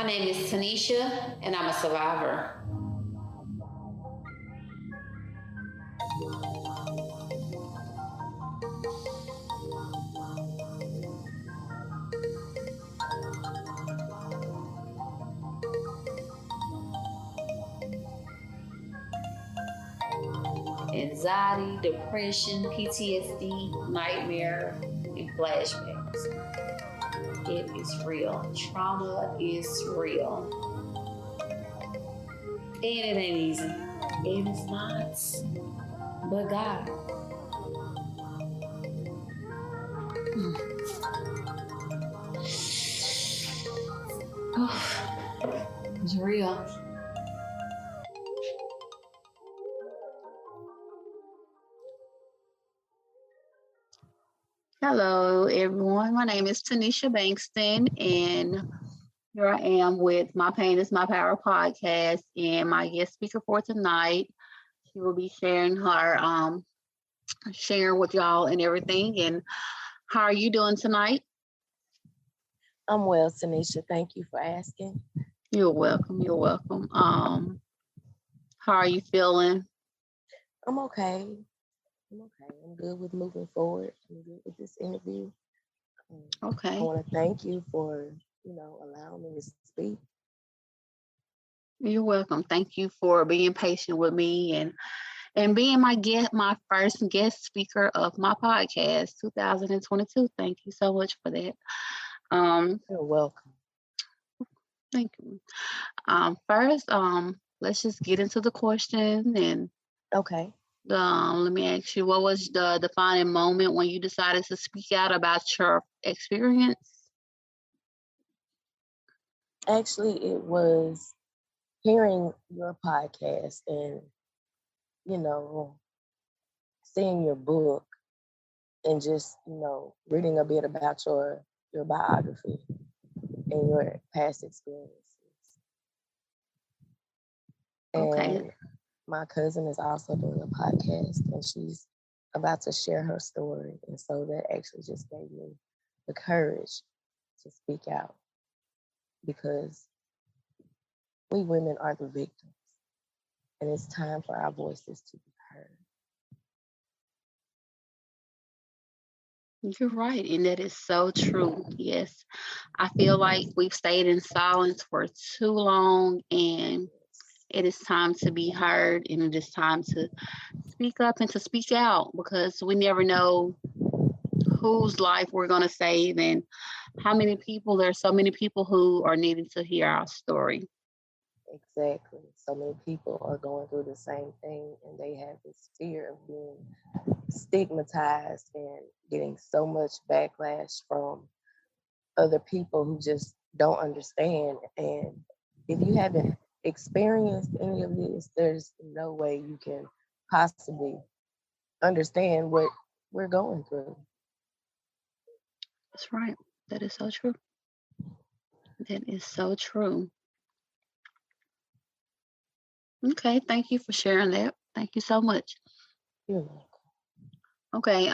My name is Tanisha, and I'm a survivor. Anxiety, depression, PTSD, nightmare, and flashbacks. It is real. Trauma is real. And it ain't easy. And it's not. But God. It's real. Hello, everyone. My name is Tanisha Bankston, and here I am with My Pain is My Power podcast. And my guest speaker for tonight, she will be sharing with y'all and everything. And how are you doing tonight? I'm well, Tanisha. Thank you for asking. You're welcome. You're welcome. How are you feeling? I'm okay. I'm good with moving forward. I'm good with this interview. I Okay. want to thank you for, allowing me to speak. You're welcome. Thank you for being patient with me and being my first guest speaker of my podcast, 2022. Thank you so much for that. You're welcome. Thank you. First, let's just get into the question and Okay. let me ask you, what was the defining moment when you decided to speak out about your experience? Actually, it was hearing your podcast and, you know, seeing your book and just, reading a bit about your biography and your past experiences. Okay. And my cousin is also doing a podcast and she's about to share her story. And so that actually just gave me the courage to speak out because we women are the victims and it's time for our voices to be heard. You're right, and that is so true. Yes. I feel like we've stayed in silence for too long, and it is time to be heard, and it is time to speak up and to speak out because we never know whose life we're going to save and how many people, there's so many people who are needing to hear our story. Exactly. So many people are going through the same thing and they have this fear of being stigmatized and getting so much backlash from other people who just don't understand. And if you haven't experienced any of this, there's no way you can possibly understand what we're going through. That's right. That is so true. That is so true. Okay, thank you for sharing that. Thank you so much. You're welcome. Okay,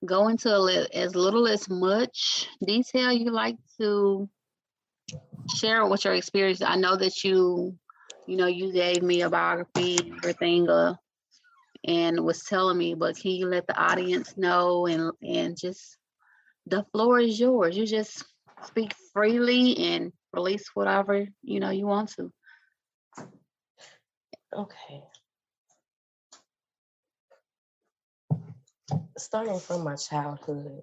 go into as little as much detail you like to share what your experience. I know that you gave me a biography and everything, and was telling me, but can you let the audience know and just the floor is yours. You just speak freely and release whatever you want to. Okay. Starting from my childhood,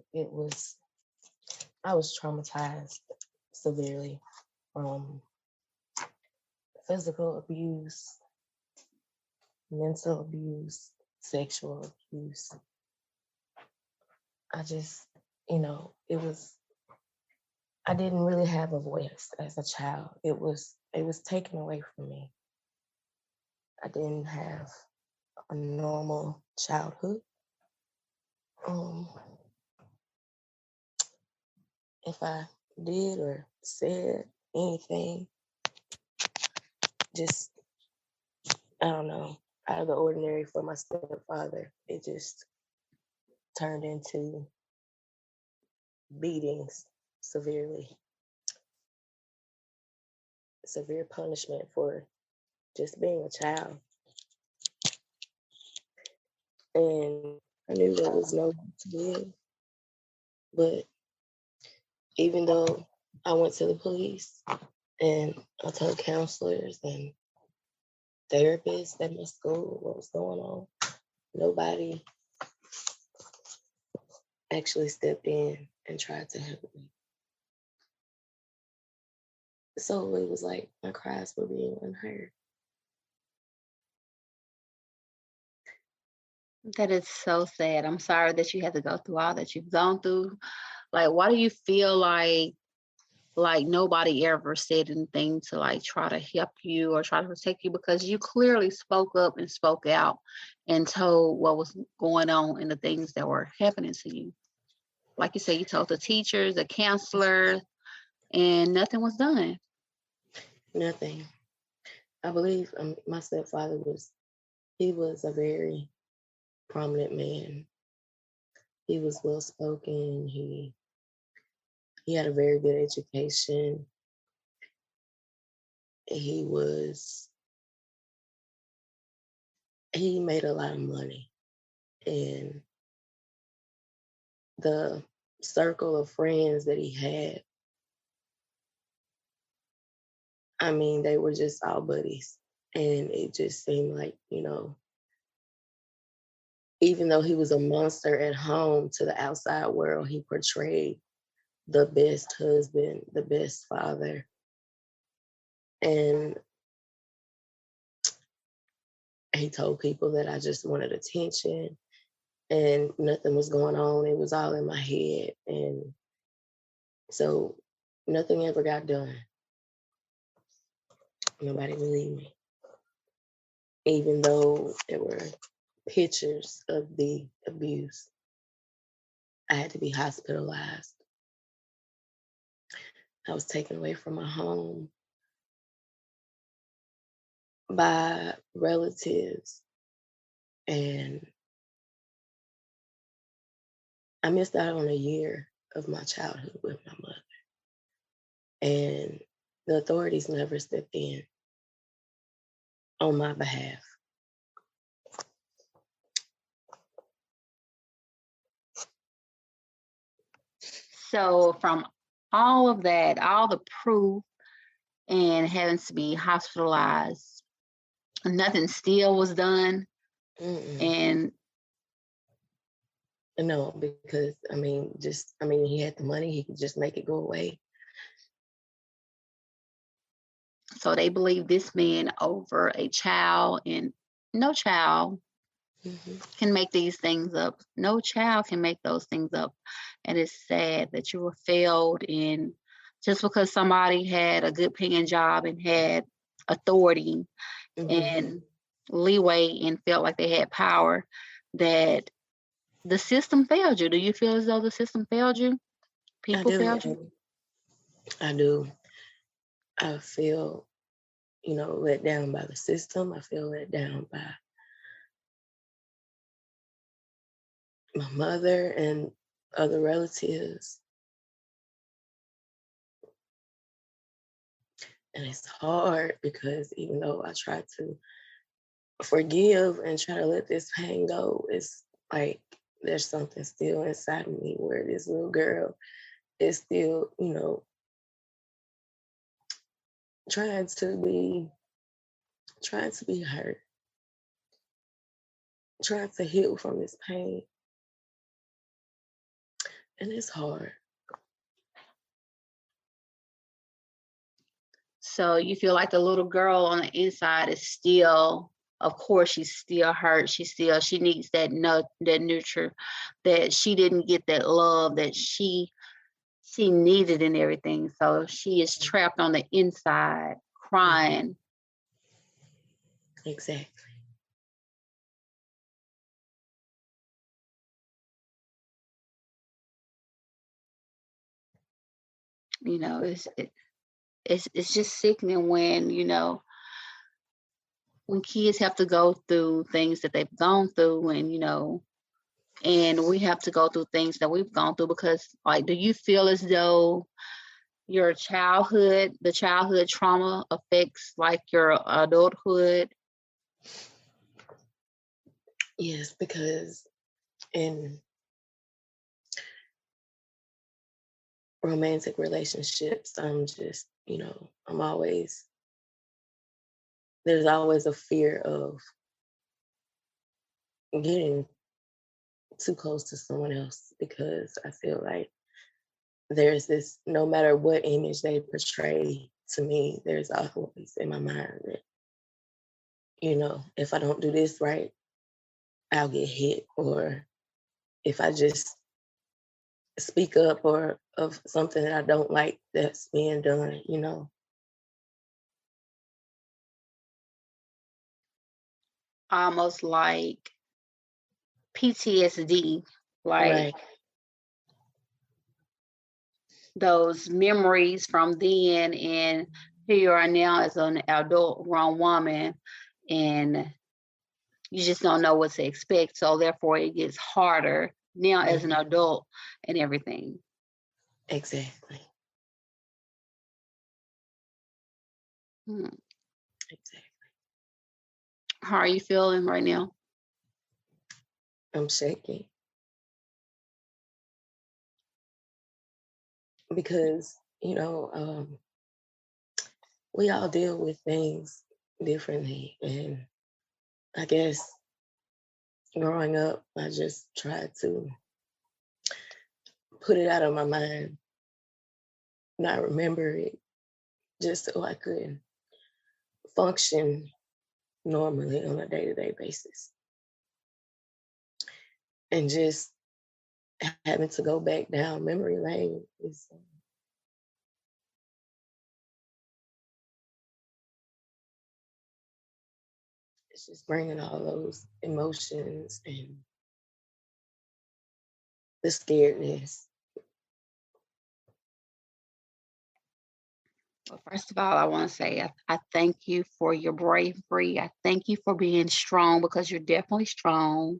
I was traumatized severely from physical abuse, mental abuse, sexual abuse. I just, I didn't really have a voice as a child. It was taken away from me. I didn't have a normal childhood. Um, if I did or said anything, just I don't know, out of the ordinary for my stepfather, it just turned into beatings severely. severe punishment for just being a child. And I knew there was no way to live. But even though I went to the police and I told counselors and therapists at my school what was going on, nobody actually stepped in and tried to help me. So it was like my cries were being unheard. That is so sad. I'm sorry that you had to go through all that you've gone through. Like, why do you feel like nobody ever said anything to like try to help you or try to protect you? Because you clearly spoke up and spoke out and told what was going on and the things that were happening to you. Like you said, you told the teachers, the counselor, and nothing was done. Nothing. I believe my stepfather he was a very prominent man. He was well spoken. He had a very good education. He made a lot of money, and the circle of friends that he had, I mean, they were just all buddies. And it just seemed like, even though he was a monster at home to the outside world, he portrayed the best husband, the best father. And he told people that I just wanted attention and nothing was going on. It was all in my head. And so nothing ever got done. Nobody believed me. Even though there were pictures of the abuse, I had to be hospitalized. I was taken away from my home by relatives, and I missed out on a year of my childhood with my mother. And the authorities never stepped in on my behalf. So from all of that, all the proof and having to be hospitalized, nothing still was done. Mm-mm. And no, because he had the money, he could just make it go away. so they believe this man over a child, and no child can make these things up. No child can make those things up. And it's sad that you were failed in just because somebody had a good paying job and had authority and leeway and felt like they had power, that the system failed you. Do you feel as though the system failed you? People failed you? I do. I feel, let down by the system. I feel let down by my mother and other relatives. And it's hard because even though I try to forgive and try to let this pain go, it's like there's something still inside of me where this little girl is still, trying to be hurt, trying to heal from this pain. And it's hard. So you feel like the little girl on the inside is still, of course, she's still hurt. She needs that nurture, that she didn't get that love that she needed and everything. So she is trapped on the inside, crying. Exactly. It's just sickening when when kids have to go through things that they've gone through, and we have to go through things that we've gone through. Because, like, do you feel as though your childhood, the childhood trauma affects like your adulthood? Yes, because in romantic relationships, I'm just, there's always a fear of getting too close to someone else, because I feel like there's this, no matter what image they portray to me, there's always in my mind that, if I don't do this right, I'll get hit. Or if I just speak up or of something that I don't like that's being done. Almost like PTSD, like Right. those memories from then, and here you are now as an adult grown woman, and you just don't know what to expect. So therefore it gets harder now as an adult and everything. Exactly. Hmm. Exactly. How are you feeling right now? I'm shaking because, we all deal with things differently. And I guess growing up, I just tried to put it out of my mind, not remember it, just so I could function normally on a day-to-day basis. And just having to go back down memory lane is it's just bringing all those emotions and the scaredness. Well, first of all, I want to say I thank you for your bravery. I thank you for being strong, because you're definitely strong.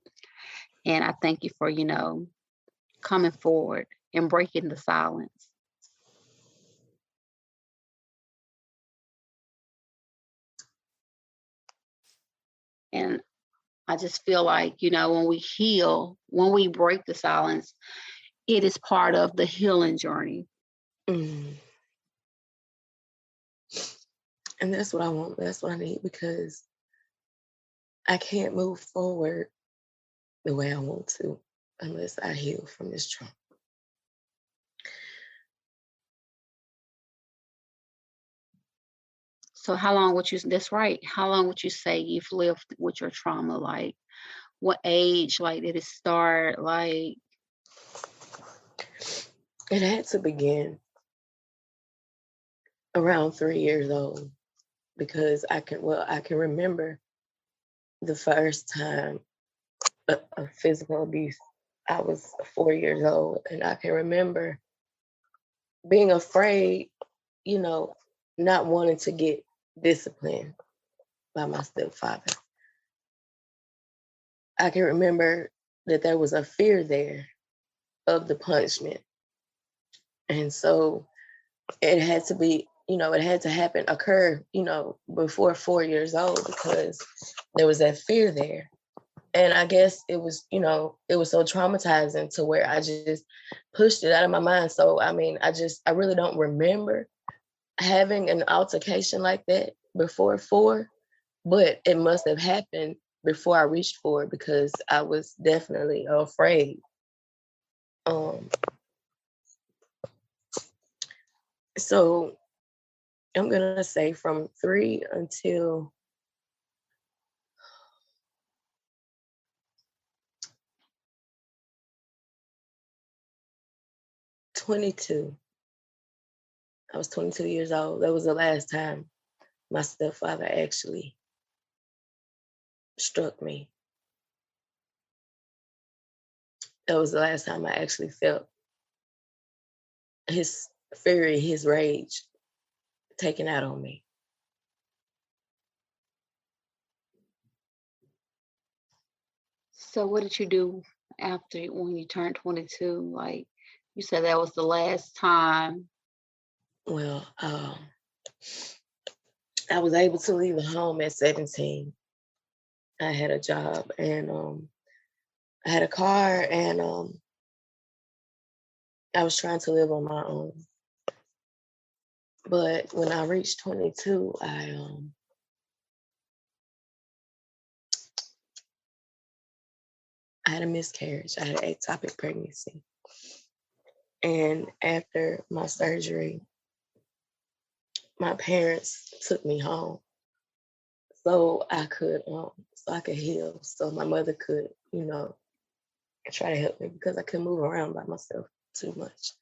And I thank you for, coming forward and breaking the silence. And I just feel like, when we heal, when we break the silence, it is part of the healing journey. Mm. And that's what I want. That's what I need, because I can't move forward the way I want to unless I heal from this trauma. So how long would you, that's right. How long would you say you've lived with your trauma? Like what age, like did it start? Like, It had to begin around 3 years old, because I can remember the first time of physical abuse. I was 4 years old, and I can remember being afraid, you know, not wanting to get disciplined by my stepfather. I can remember that there was a fear there of the punishment. And so it had to be, it had to occur, before 4 years old, because there was that fear there. And I guess it was, it was so traumatizing to where I just pushed it out of my mind. So, I mean, I really don't remember having an altercation like that before 4, but it must have happened before I reached 4, because I was definitely afraid. Um, so I'm gonna say from 3 until 22. I was 22 years old. That was the last time my stepfather actually struck me. That was the last time I actually felt his fury, his rage taken out on me. so what did you do after when you turned 22? Like you said that was the last time. Well, I was able to leave the home at 17. I had a job and I had a car and I was trying to live on my own. But when I reached 22, I had a miscarriage. I had an ectopic pregnancy. And after my surgery, my parents took me home so I could heal, so my mother could, try to help me because I couldn't move around by myself too much.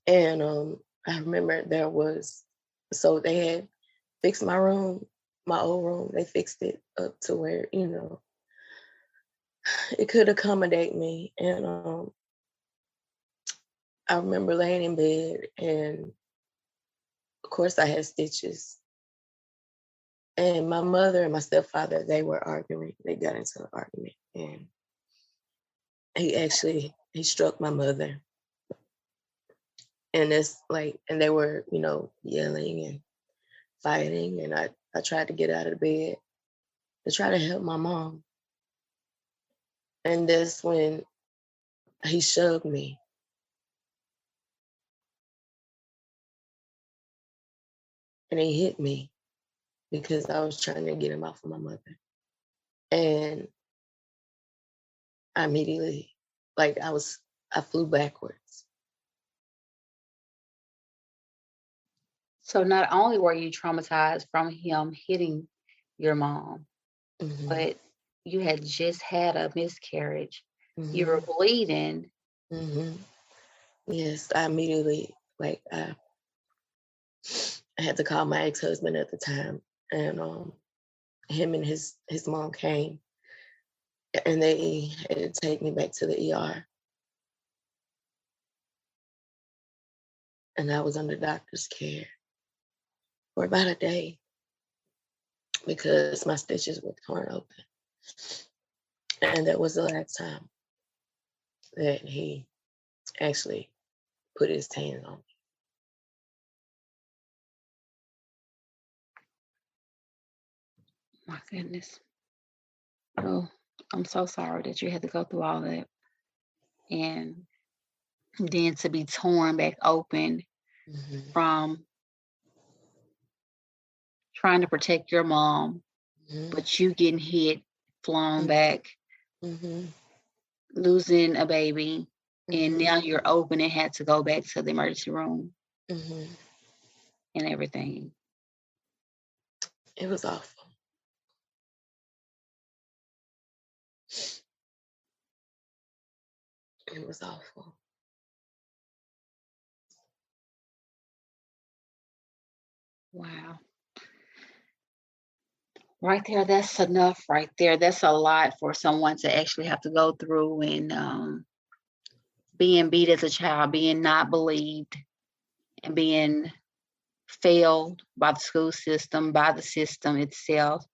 And I remember so they had fixed my room, my old room. They fixed it up to where, it could accommodate me. And I remember laying in bed and of course I had stitches. And my mother and my stepfather, they were arguing. They got into an argument and he struck my mother. And and they were, yelling and fighting. And I tried to get out of the bed to try to help my mom. And that's when he shoved me. And he hit me because I was trying to get him off of my mother. And I immediately, I flew backwards. So not only were you traumatized from him hitting your mom, Mm-hmm. but you had just had a miscarriage. Mm-hmm. You were bleeding. Mm-hmm. Yes, I immediately, I had to call my ex-husband at the time. And him and his mom came. And they had to take me back to the ER. And I was under doctor's care for about a day because my stitches were torn open. And that was the last time that he actually put his hands on me. My goodness. Oh, I'm so sorry that you had to go through all that. And then to be torn back open Mm-hmm. from trying to protect your mom, Mm-hmm. but you getting hit, flown Mm-hmm. back, Mm-hmm. losing a baby, and Mm-hmm. now you're open and had to go back to the emergency room Mm-hmm. and everything. It was awful. It was awful. Wow. Right there, that's enough right there. That's a lot for someone to actually have to go through and being beat as a child, being not believed, and being failed by the school system, by the system itself.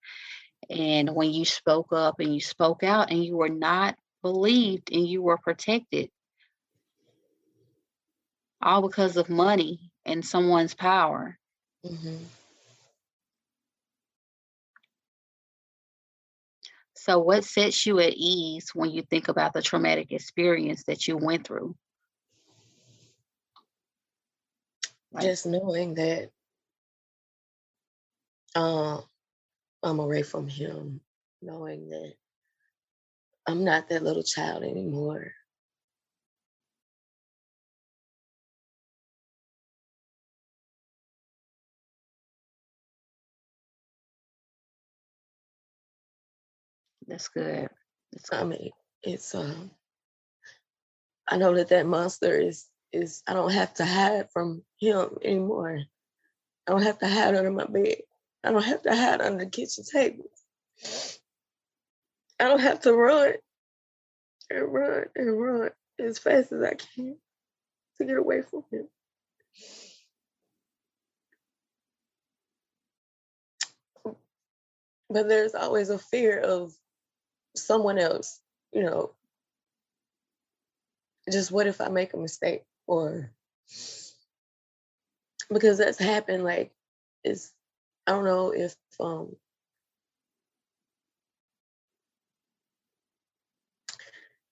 And when you spoke up and you spoke out and you were not believed and you were protected, all because of money and someone's power. Mm-hmm. So, what sets you at ease when you think about the traumatic experience that you went through? Like, Just knowing that I'm away from him, knowing that I'm not that little child anymore. that's good. That's I good. mean, it's I know that monster is I don't have to hide from him anymore. I don't have to hide under my bed. I don't have to hide under the kitchen table. I don't have to run and run and run as fast as I can to get away from him. But there's always a fear of someone else, you know, just what if I make a mistake or because that's happened. Like, it's, I don't know if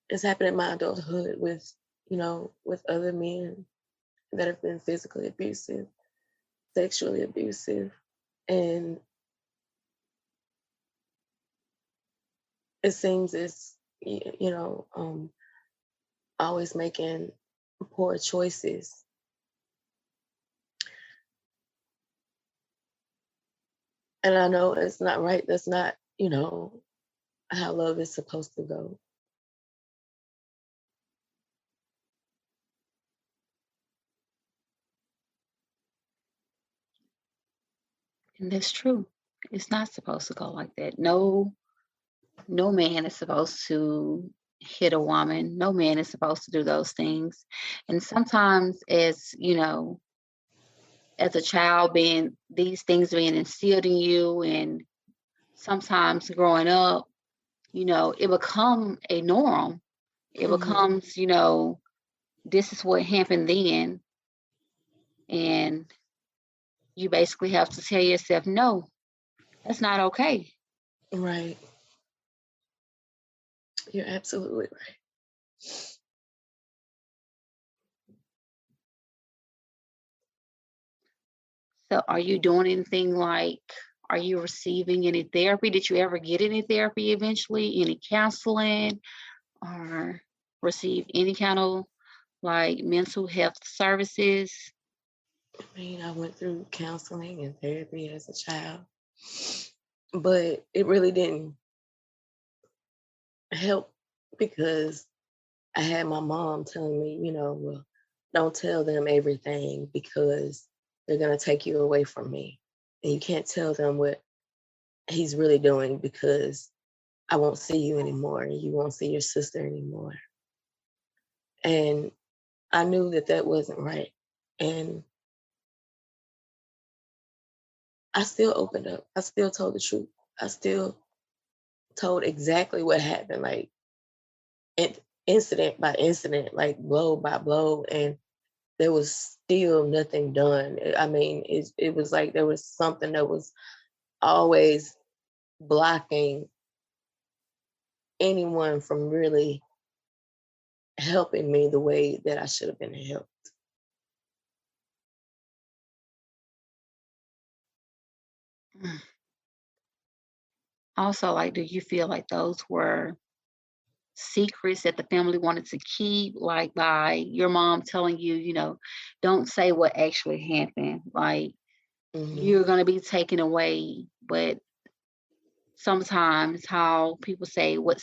it's happened in my adulthood with, with other men that have been physically abusive, sexually abusive, and it seems it's, always making poor choices. And I know it's not right. That's not, how love is supposed to go. And that's true. It's not supposed to go like that. No, no man is supposed to hit a woman. No man is supposed to do those things. And sometimes, as a child, being these things being instilled in you, and sometimes growing up, it become a norm. It becomes, this is what happened then, and you basically have to tell yourself, no, that's not okay. Right. You're absolutely right. So are you doing anything like, are you receiving any therapy? Did you ever get any therapy eventually? Any counseling or receive any kind of like mental health services? I mean, I went through counseling and therapy as a child, but it really didn't help because I had my mom telling me, well, don't tell them everything because they're going to take you away from me. And you can't tell them what he's really doing because I won't see you anymore and you won't see your sister anymore. And I knew that that wasn't right. And I still opened up. I still told the truth. I still told exactly what happened, like incident by incident, like blow by blow. And there was still nothing done. I mean, it was like there was something that was always blocking anyone from really helping me the way that I should have been helped. Also, like, do you feel like those were secrets that the family wanted to keep, like by your mom telling you, don't say what actually happened, like Mm-hmm. you're going to be taken away, but sometimes how people say what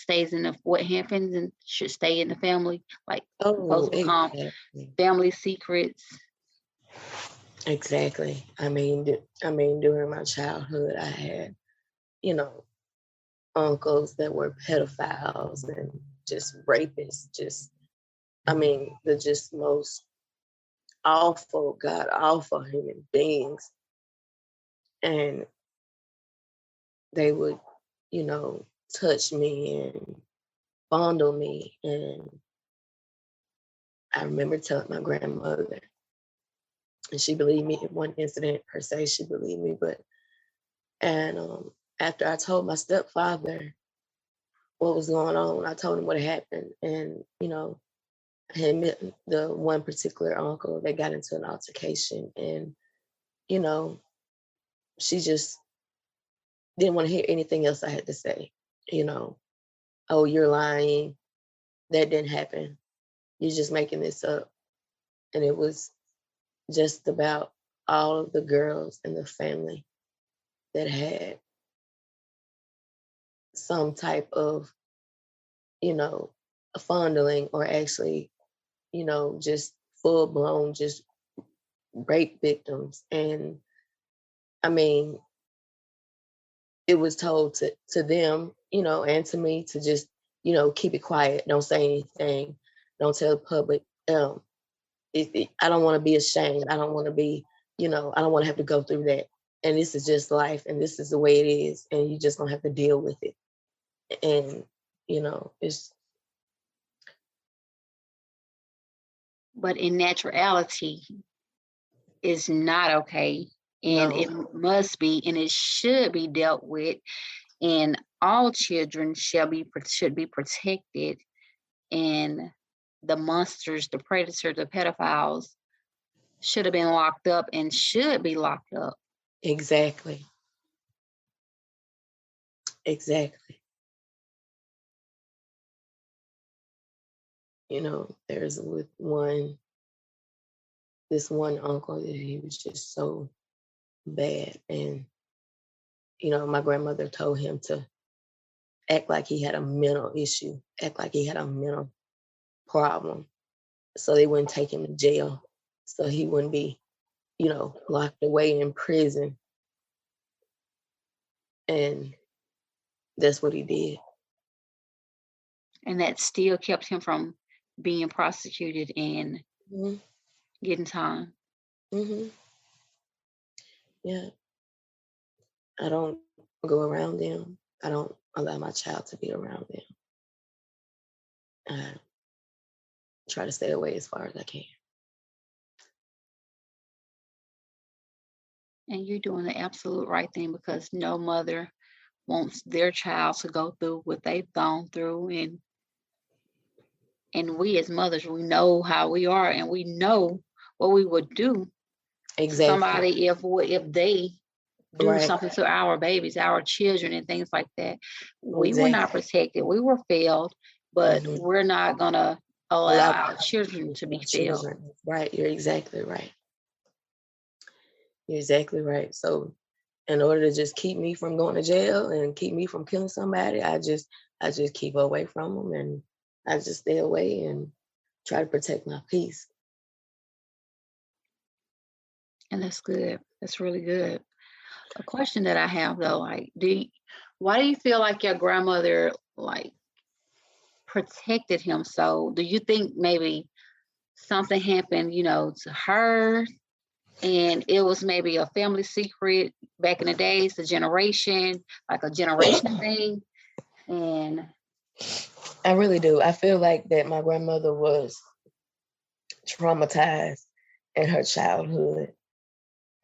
happens and should stay in the family, like those Oh, become exactly. family secrets. Exactly. I mean, during my childhood, I had, you know, uncles that were pedophiles and just rapists. Just, I mean, the just most awful, god awful human beings, and they would, you know, touch me and fondle me. And I remember telling my grandmother, and she believed me. In one incident per se, she believed me, but and after I told my stepfather what was going on, I told him what had happened, and I had met the one particular uncle that got into an altercation, and you know, she just didn't want to hear anything else I had to say. You know, oh, you're lying. That didn't happen. You're just making this up. And it was just about all of the girls in the family that had some type of, you know, fondling or actually, just full blown, just rape victims. And I mean, it was told to them, and to me to just, keep it quiet, don't say anything, don't tell the public. I don't want to be ashamed. I don't want to be, I don't want to have to go through that. And this is just life, and this is the way it is, and you just don't have to deal with it. And it's But in naturality, is not okay, and No, it must be, and it should be dealt with, and all children should be protected, and the monsters, the predators, the pedophiles should have been locked up and should be locked up. exactly. Exactly. You know, there's with this one uncle that he was just so bad. And, you know, my grandmother told him to act like he had a mental issue, act like he had a mental problem. So they wouldn't take him to jail. So he wouldn't be, you know, locked away in prison. And that's what he did. And that still kept him from being prosecuted and Mm-hmm. getting time. Mm-hmm. Yeah. I don't go around them. I don't allow my child to be around them. I try to stay away as far as I can. And you're doing the absolute right thing, because no mother wants their child to go through what they've gone through. And we as mothers, we know how we are, and we know what we would do to Exactly. somebody if they do Right. something to our babies, our children, and things like that. We were not Exactly. protected. We were failed, but Mm-hmm. we're not gonna allow Allow our children to be my failed. children. Right. You're exactly right. You're exactly right. So in order to just keep me from going to jail and keep me from killing somebody, I just keep away from them, and I just stay away and try to protect my peace. And that's good. That's really good. A question that I have though, like, why do you feel like your grandmother like protected him so? Do you think maybe something happened, to her, and it was maybe a family secret back in the days, the generation, like a generation thing? And I really do. I feel like that my grandmother was traumatized in her childhood.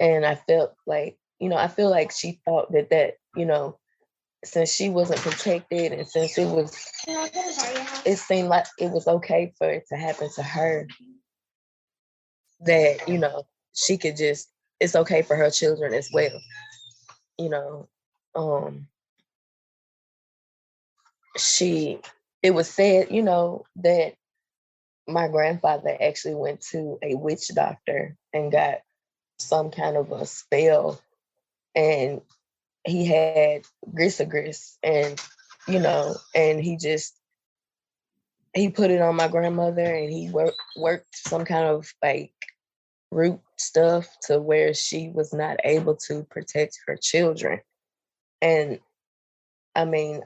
And I felt like, I feel like she thought that, since she wasn't protected and since it seemed like it was okay for it to happen to her, that, she could just, it's okay for her children as well. You know, um, it was said, that my grandfather actually went to a witch doctor and got some kind of a spell, and he had gristagris, and and he put it on my grandmother, and he worked some kind of like root stuff to where she was not able to protect her children. And I mean,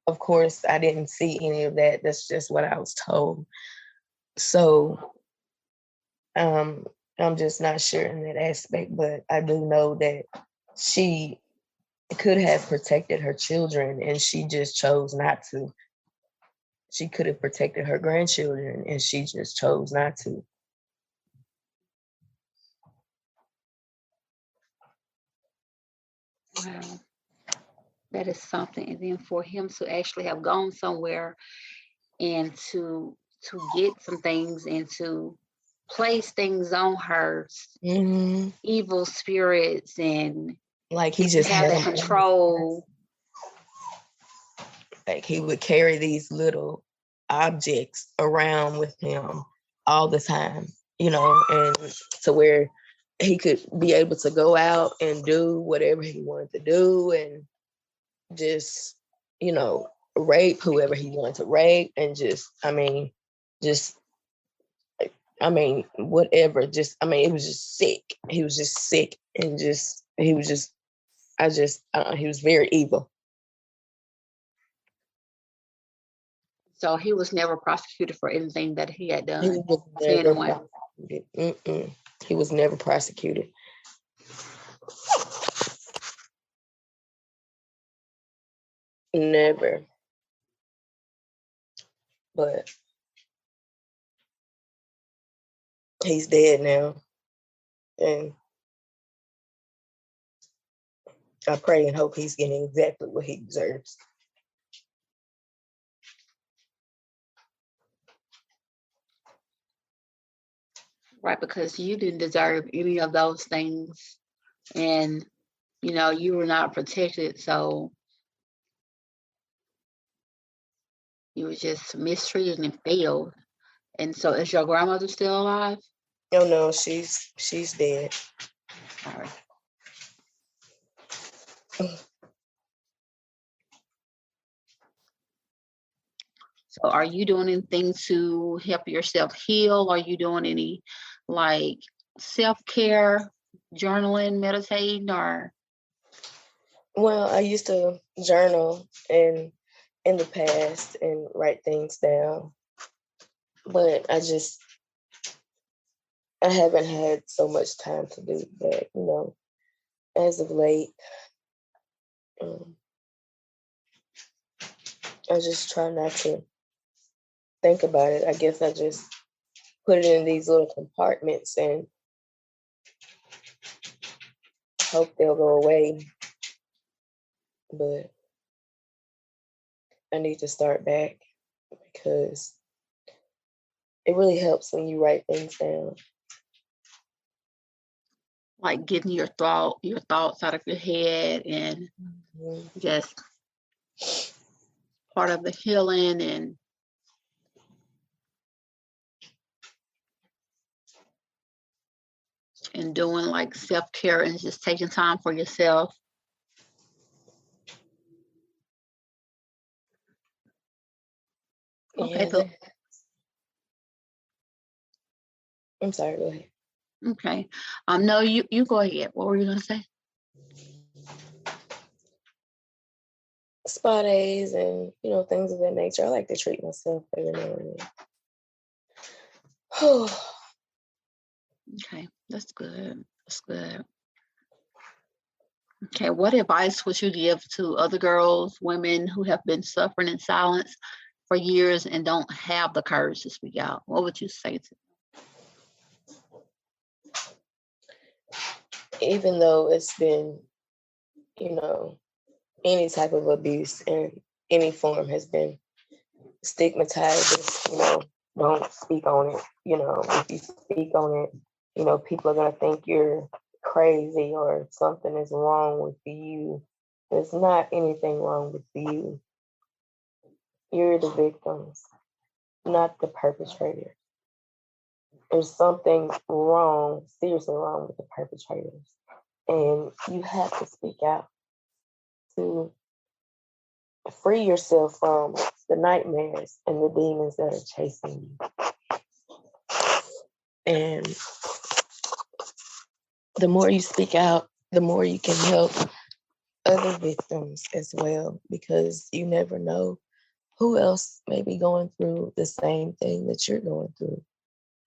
of course, I didn't see any of that. That's just what I was told. So um, I'm just not sure in that aspect, but I do know that she could have protected her children and she just chose not to. She could have protected her grandchildren and she just chose not to. wow, that is something. And then for him to actually have gone somewhere and to get some things and to place things on her, Mm-hmm. evil spirits, and Like he to just have had that them in his control. like he would carry these little objects around with him all the time, and to where he could be able to go out and do whatever he wanted to do and just, rape whoever he wanted to rape and just, whatever. It was just sick. He was just sick and he was just, he was very evil. So he was never prosecuted for anything that he had He done was to never anyone. prosecuted. Mm-mm. He was never prosecuted. Never. But He's dead now. And I pray and hope he's getting exactly what he deserves. Right, because you didn't deserve any of those things. And, you were not protected. So you were just mistreated and failed. And so is your grandmother still alive? Oh no, she's dead. Sorry. So are you doing anything to help yourself heal? Are you doing any like self-care, journaling, meditating, or Well, I used to journal in the past and write things down, but I haven't had so much time to do that, as of late. I just try not to think about it. I guess I just put it in these little compartments and hope they'll go away. But I need to start back because it really helps when you write things down. like getting your thoughts out of your head and just part of the healing and doing like self-care and just taking time for yourself. Okay, Yeah, I'm sorry, go ahead. okay. No, you go ahead. What were you gonna say? Spa days and things of that nature. I like to treat myself every now and then. Okay, that's good. That's good. Okay, what advice would you give to other girls, women who have been suffering in silence for years and don't have the courage to speak out? What would you say to them? Even though it's been, any type of abuse in any form has been stigmatized as, don't speak on it. If you speak on it, people are going to think you're crazy or something is wrong with you. There's not anything wrong with you. You're the victims, not the perpetrator. There's something wrong, seriously wrong with the perpetrators. And you have to speak out to free yourself from the nightmares and the demons that are chasing you. And the more you speak out, the more you can help other victims as well, because you never know who else may be going through the same thing that you're going through.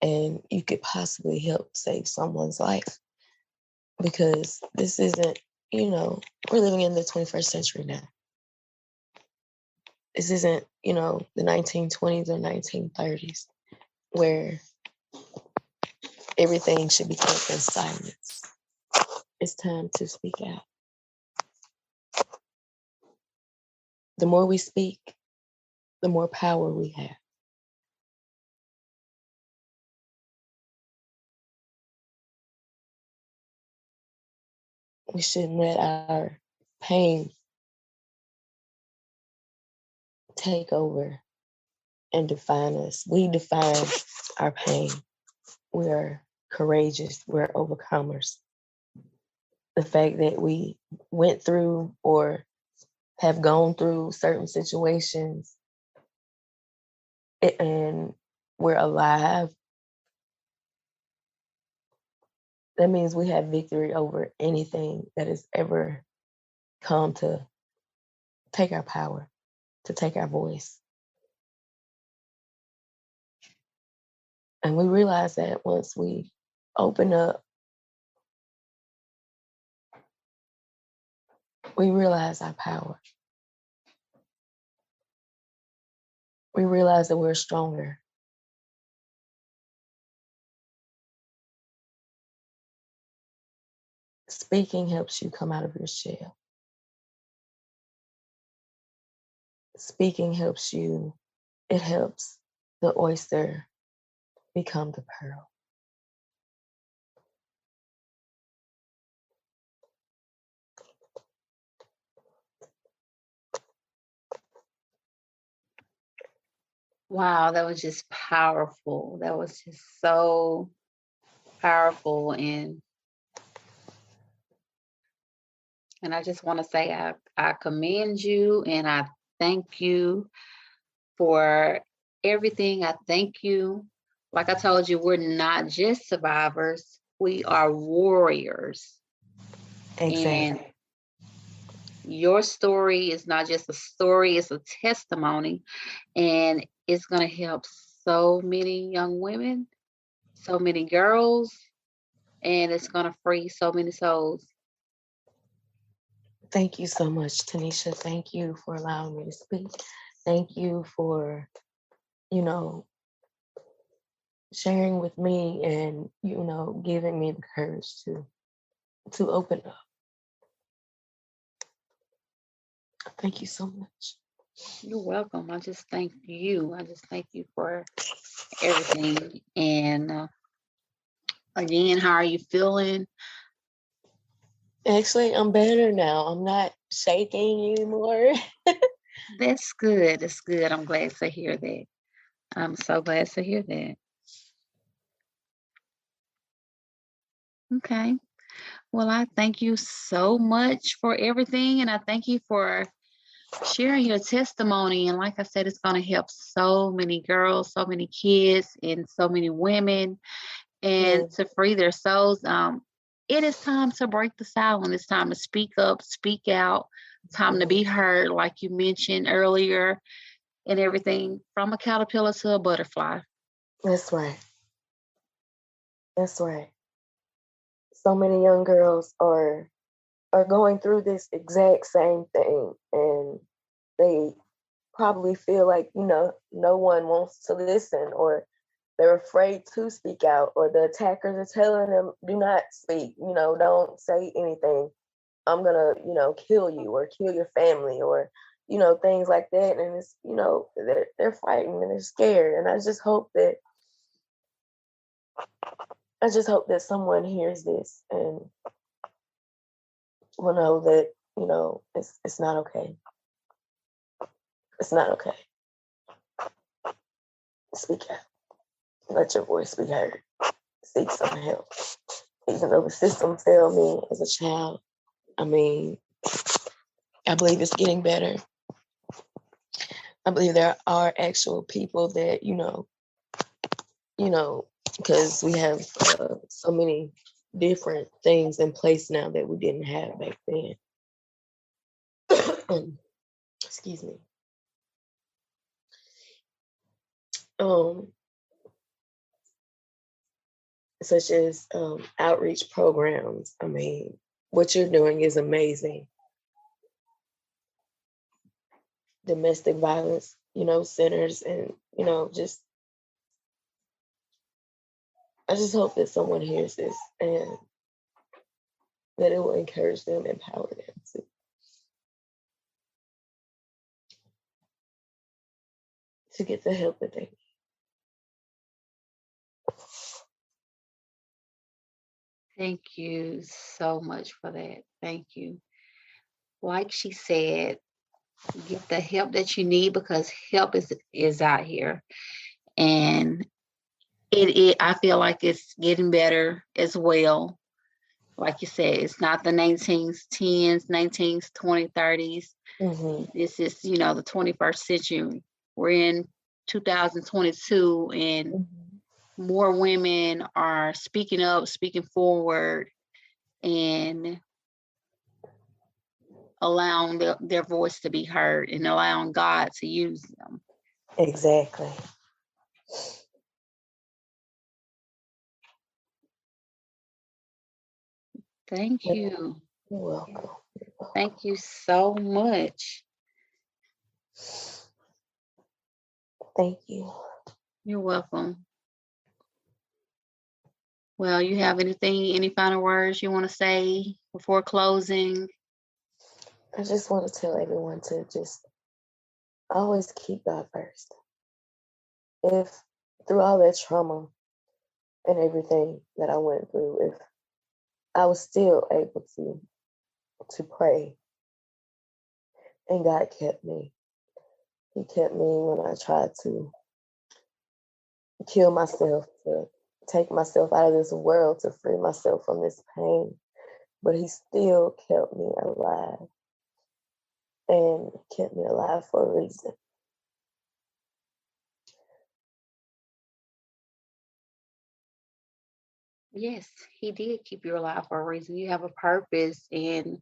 And you could possibly help save someone's life. Because this isn't, we're living in the 21st century now. This isn't, the 1920s or 1930s where everything should be kept in silence. It's time to speak out. The more we speak, the more power we have. We shouldn't let our pain take over and define us. We define our pain. We are courageous. We're overcomers. The fact that we went through or have gone through certain situations and we're alive, that means we have victory over anything that has ever come to take our power, to take our voice. And we realize that once we open up, we realize our power. We realize that we're stronger. Speaking helps you come out of your shell. Speaking helps you, it helps the oyster become the pearl. Wow, that was just powerful. That was just so powerful. And I just want to say I commend you and I thank you for everything. I thank you. Like I told you, we're not just survivors, we are warriors. Exactly. And your story is not just a story, it's a testimony. And it's going to help so many young women, so many girls, and it's going to free so many souls. Thank you so much, Tanisha. Thank you for allowing me to speak. Thank you for, sharing with me and, giving me the courage to open up. Thank you so much. You're welcome. I just thank you. I just thank you for everything. And again, how are you feeling? Actually, I'm better now. I'm not shaking anymore. That's good. That's good. I'm glad to hear that. I'm so glad to hear that. Okay. Well, I thank you so much for everything. And I thank you for sharing your testimony. And like I said, it's going to help so many girls, so many kids, and so many women, and Yes. to free their souls. It is time to break the silence. It's time to speak up, speak out, time to be heard, like you mentioned earlier, and everything from a caterpillar to a butterfly. That's right. That's right. So many young girls are going through this exact same thing, and they probably feel like, no one wants to listen, or they're afraid to speak out, or the attackers are telling them, do not speak, don't say anything. I'm gonna, kill you or kill your family, or, things like that. And it's, they're fighting and they're scared. And I just hope that someone hears this and will know that, it's not okay. It's not okay. Speak out. Let your voice be heard. Seek some help. Even though the system failed me as a child, I mean, I believe it's getting better. I believe there are actual people that, because we have so many different things in place now that we didn't have back then. Excuse me. Um, Such as outreach programs. I mean, what you're doing is amazing. Domestic violence, centers, and, I just hope that someone hears this and that it will encourage them, empower them to get the help that they need. Thank you so much for that. Thank you. Like she said, get the help that you need because help is out here. And I feel like it's getting better as well. Like you said, it's not the 19s, 10s, 19s, 20s, 30s. Mm-hmm. This is, the 21st century. We're in 2022, and more women are speaking up, speaking forward, and allowing their voice to be heard and allowing God to use them. Exactly. Thank you. You're welcome. Thank you so much. Thank you. You're welcome. Well, you have any final words you want to say before closing? I just want to tell everyone to just always keep God first. If through all that trauma and everything that I went through, if I was still able to pray and God kept me. He kept me when I tried to kill myself, to take myself out of this world, to free myself from this pain. But he still kept me alive and kept me alive for a reason. Yes, he did keep you alive for a reason. You have a purpose and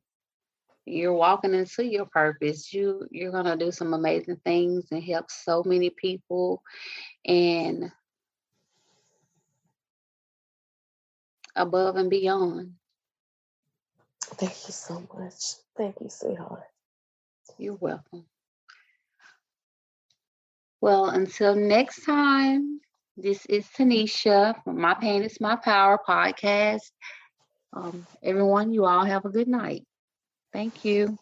you're walking into your purpose. You're gonna do some amazing things and help so many people and above and beyond. Thank you so much. Thank you, sweetheart. You're welcome. Well, until next time, this is Tanisha from My Pain is My Power podcast. Everyone, you all have a good night. Thank you.